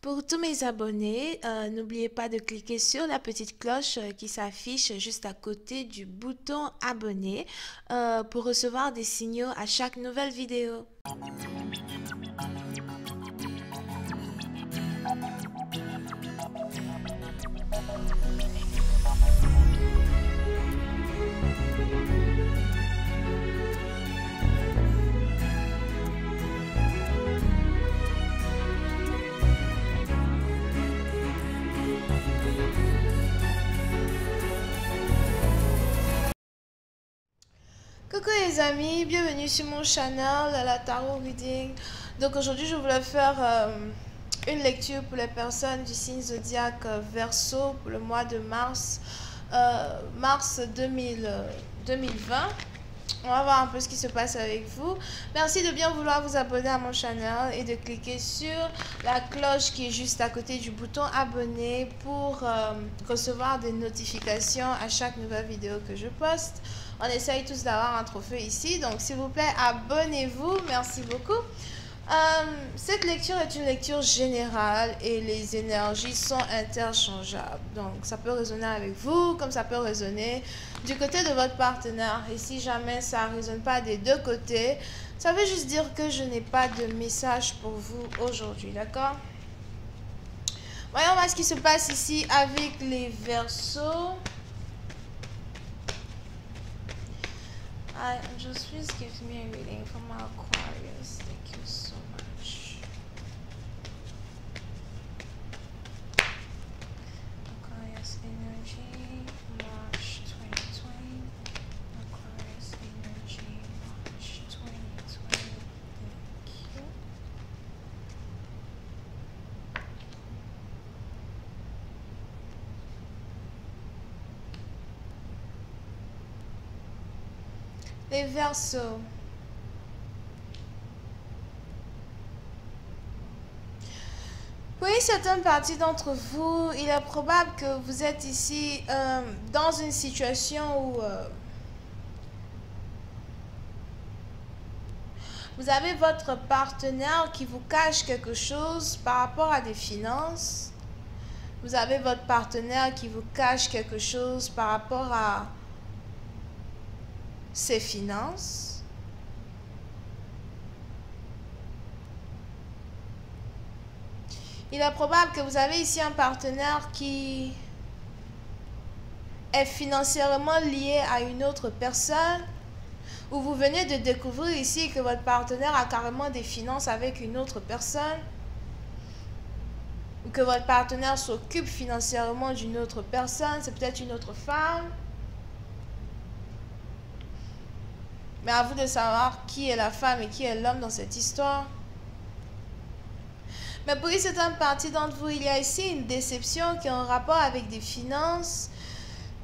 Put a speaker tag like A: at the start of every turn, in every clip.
A: Pour tous mes abonnés, n'oubliez pas de cliquer sur la petite cloche qui s'affiche juste à côté du bouton abonner pour recevoir des signaux à chaque nouvelle vidéo. Coucou les amis, bienvenue sur mon channel la Tarot Reading. Donc aujourd'hui je voulais faire une lecture pour les personnes du signe zodiaque Verseau pour le mois de mars 2020. On va voir un peu ce qui se passe avec vous. Merci de bien vouloir vous abonner à mon channel et de cliquer sur la cloche qui est juste à côté du bouton abonner pour recevoir des notifications à chaque nouvelle vidéo que je poste. On essaye tous d'avoir un trophée ici, donc s'il vous plaît, abonnez-vous. Merci beaucoup. Cette lecture est une lecture générale et les énergies sont interchangeables. Donc, ça peut résonner avec vous, comme ça peut résonner du côté de votre partenaire. Et si jamais ça ne résonne pas des deux côtés, ça veut juste dire que je n'ai pas de message pour vous aujourd'hui, d'accord? Voyons voir ce qui se passe ici avec les Verseaux. Just please give me a reading from my Aquarius. Thank you so much. Aquarius energy, March 2020. Aquarius energy, March 2020. Thank you. Les Verseaux. Pour une certaine partie d'entre vous, il est probable que vous êtes ici dans une situation où vous avez votre partenaire qui vous cache quelque chose par rapport à des finances. Vous avez votre partenaire qui vous cache quelque chose par rapport à ses finances. Il est probable que vous avez ici un partenaire qui est financièrement lié à une autre personne, ou vous venez de découvrir ici que votre partenaire a carrément des finances avec une autre personne, ou que votre partenaire s'occupe financièrement d'une autre personne, c'est peut-être une autre femme. Mais à vous de savoir qui est la femme et qui est l'homme dans cette histoire. Mais pour une certaine partie d'entre vous, il y a ici une déception qui est en rapport avec des finances.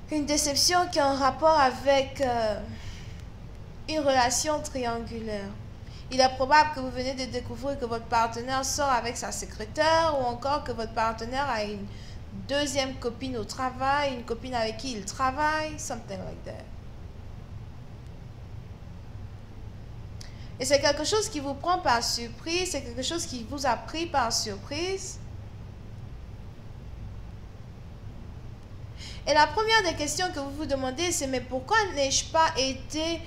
A: Une déception qui est en rapport avec une relation triangulaire. Il est probable que vous venez de découvrir que votre partenaire sort avec sa secrétaire ou encore que votre partenaire a une deuxième copine au travail, une copine avec qui il travaille, something like that. Et c'est quelque chose qui vous prend par surprise, c'est quelque chose qui vous a pris par surprise. Et la première des questions que vous vous demandez, c'est mais pourquoi n'ai-je pas été,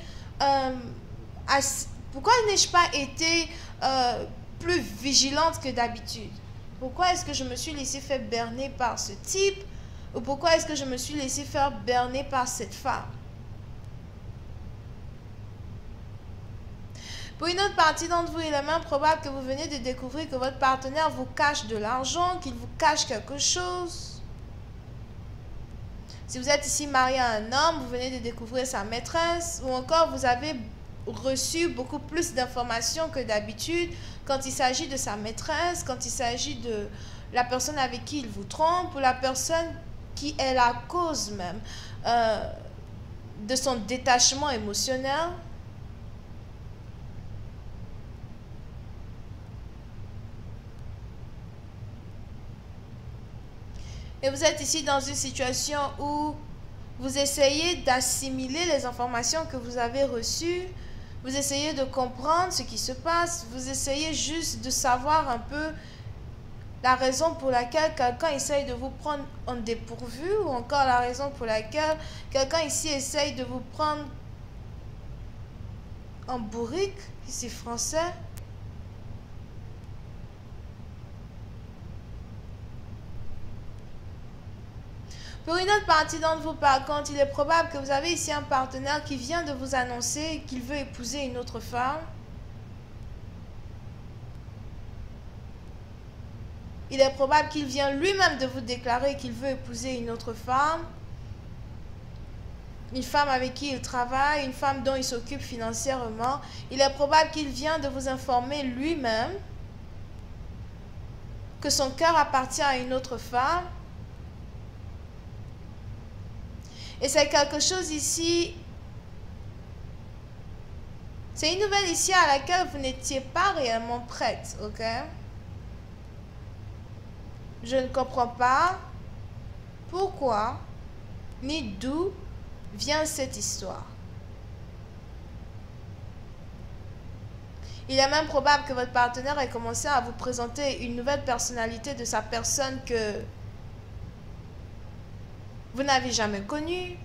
A: plus vigilante que d'habitude? Pourquoi est-ce que je me suis laissée faire berner par ce type? Ou pourquoi est-ce que je me suis laissée faire berner par cette femme? Pour une autre partie d'entre vous, il est même probable que vous venez de découvrir que votre partenaire vous cache de l'argent, qu'il vous cache quelque chose. Si vous êtes ici marié à un homme, vous venez de découvrir sa maîtresse, ou encore vous avez reçu beaucoup plus d'informations que d'habitude quand il s'agit de sa maîtresse, quand il s'agit de la personne avec qui il vous trompe, ou la personne qui est la cause même de son détachement émotionnel. Et vous êtes ici dans une situation où vous essayez d'assimiler les informations que vous avez reçues, vous essayez de comprendre ce qui se passe, vous essayez juste de savoir un peu la raison pour laquelle quelqu'un essaye de vous prendre en dépourvu, ou encore la raison pour laquelle quelqu'un ici essaye de vous prendre en bourrique, ici français. Pour une autre partie d'entre vous, par contre, il est probable que vous avez ici un partenaire qui vient de vous annoncer qu'il veut épouser une autre femme. Il est probable qu'il vient lui-même de vous déclarer qu'il veut épouser une autre femme. Une femme avec qui il travaille, une femme dont il s'occupe financièrement. Il est probable qu'il vient de vous informer lui-même que son cœur appartient à une autre femme. Et c'est quelque chose ici, c'est une nouvelle ici à laquelle vous n'étiez pas réellement prête, ok? Je ne comprends pas pourquoi ni d'où vient cette histoire. Il est même probable que votre partenaire ait commencé à vous présenter une nouvelle personnalité de sa personne que vous n'avez jamais connue.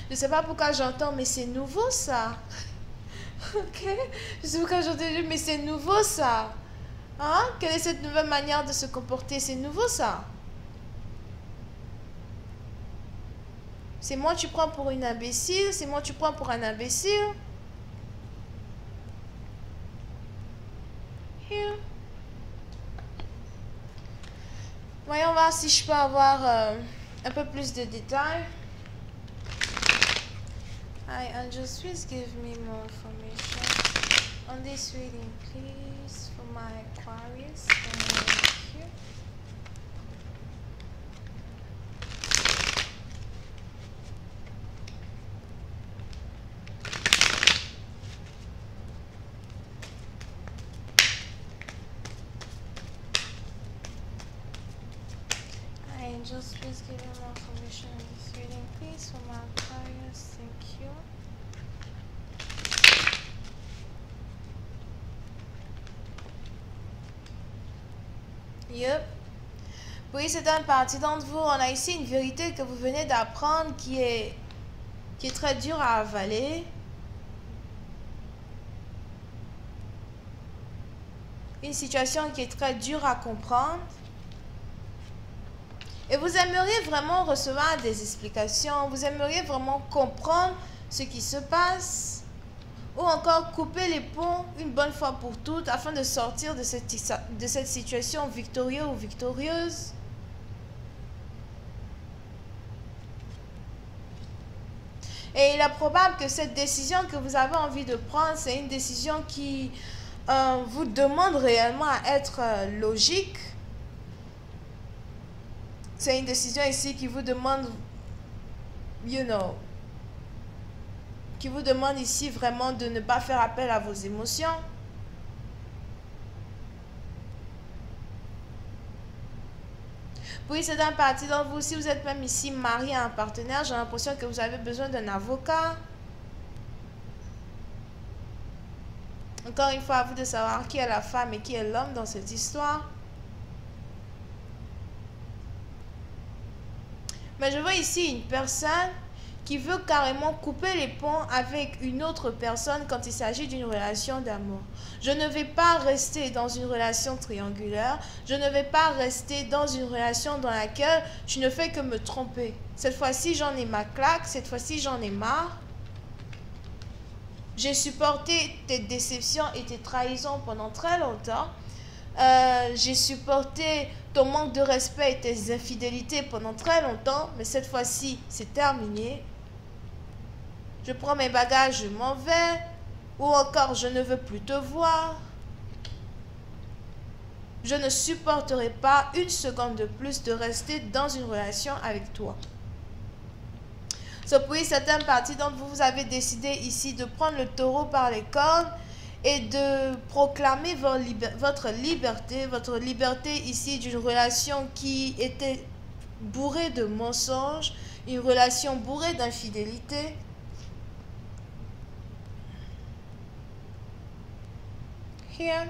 A: Je ne sais pas pourquoi j'entends, mais c'est nouveau ça. Ok? Je sais pas pourquoi j'entends, mais c'est nouveau ça. Hein? Quelle est cette nouvelle manière de se comporter? C'est nouveau ça. C'est moi tu prends pour une imbécile, c'est moi tu prends pour un imbécile. Here. Voyons voir si je peux avoir un peu plus de détails. Hi, angels, please give me more information on this reading, please, for my Aquarius. Thank you. Hi, angels, please give me more information on this reading, please, for my Aquarius. Thank you. Yep. Oui, c'est une partie d'entre vous. On a ici une vérité que vous venez d'apprendre qui est très dure à avaler. Une situation qui est très dure à comprendre. Et vous aimeriez vraiment recevoir des explications. Vous aimeriez vraiment comprendre ce qui se passe. Ou encore couper les ponts une bonne fois pour toutes afin de sortir de cette situation victorieuse ou victorieuse. Et il est probable que cette décision que vous avez envie de prendre, c'est une décision qui vous demande réellement à être logique. C'est une décision ici qui vous demande, qui vous demande ici vraiment de ne pas faire appel à vos émotions. Puis c'est une partie d'entre vous, si vous êtes même ici marié à un partenaire, j'ai l'impression que vous avez besoin d'un avocat. Encore une fois, à vous de savoir qui est la femme et qui est l'homme dans cette histoire. Mais je vois ici une personne qui veut carrément couper les ponts avec une autre personne quand il s'agit d'une relation d'amour. Je ne vais pas rester dans une relation triangulaire. Je ne vais pas rester dans une relation dans laquelle tu ne fais que me tromper. Cette fois-ci, j'en ai ma claque. Cette fois-ci, j'en ai marre. J'ai supporté tes déceptions et tes trahisons pendant très longtemps. J'ai supporté ton manque de respect et tes infidélités pendant très longtemps. Mais cette fois-ci, c'est terminé. Je prends mes bagages, je m'en vais. Ou encore, je ne veux plus te voir. Je ne supporterai pas une seconde de plus de rester dans une relation avec toi. Puis, certaines parties d'entre vous, vous avez décidé ici de prendre le taureau par les cornes et de proclamer votre liberté ici d'une relation qui était bourrée de mensonges, une relation bourrée d'infidélité. Here.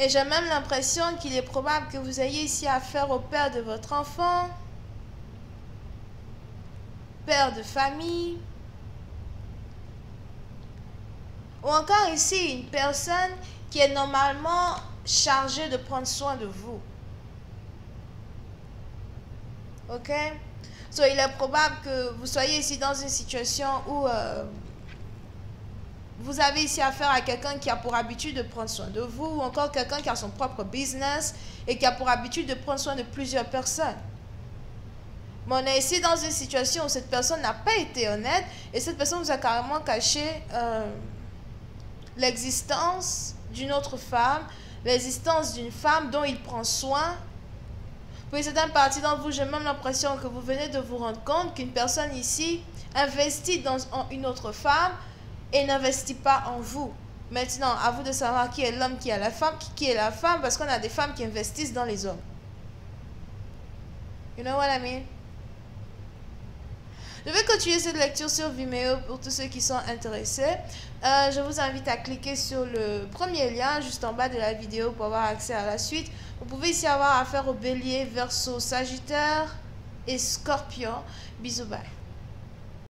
A: Et j'ai même l'impression qu'il est probable que vous ayez ici affaire au père de votre enfant, père de famille, ou encore ici une personne qui est normalement chargée de prendre soin de vous. Ok? So, il est probable que vous soyez ici dans une situation où vous avez ici affaire à quelqu'un qui a pour habitude de prendre soin de vous, ou encore quelqu'un qui a son propre business et qui a pour habitude de prendre soin de plusieurs personnes. Mais on est ici dans une situation où cette personne n'a pas été honnête et cette personne vous a carrément caché l'existence d'une autre femme, l'existence d'une femme dont il prend soin. Pour une certaine partie d'entre vous, j'ai même l'impression que vous venez de vous rendre compte qu'une personne ici investit dans une autre femme et n'investit pas en vous. Maintenant, à vous de savoir qui est l'homme, qui est la femme, qui est la femme, parce qu'on a des femmes qui investissent dans les hommes. You know what I mean? Je vais continuer cette lecture sur Vimeo pour tous ceux qui sont intéressés. Je vous invite à cliquer sur le premier lien juste en bas de la vidéo pour avoir accès à la suite. Vous pouvez ici avoir affaire au Bélier, Verseau, Sagittaire et Scorpion. Bisous, bye.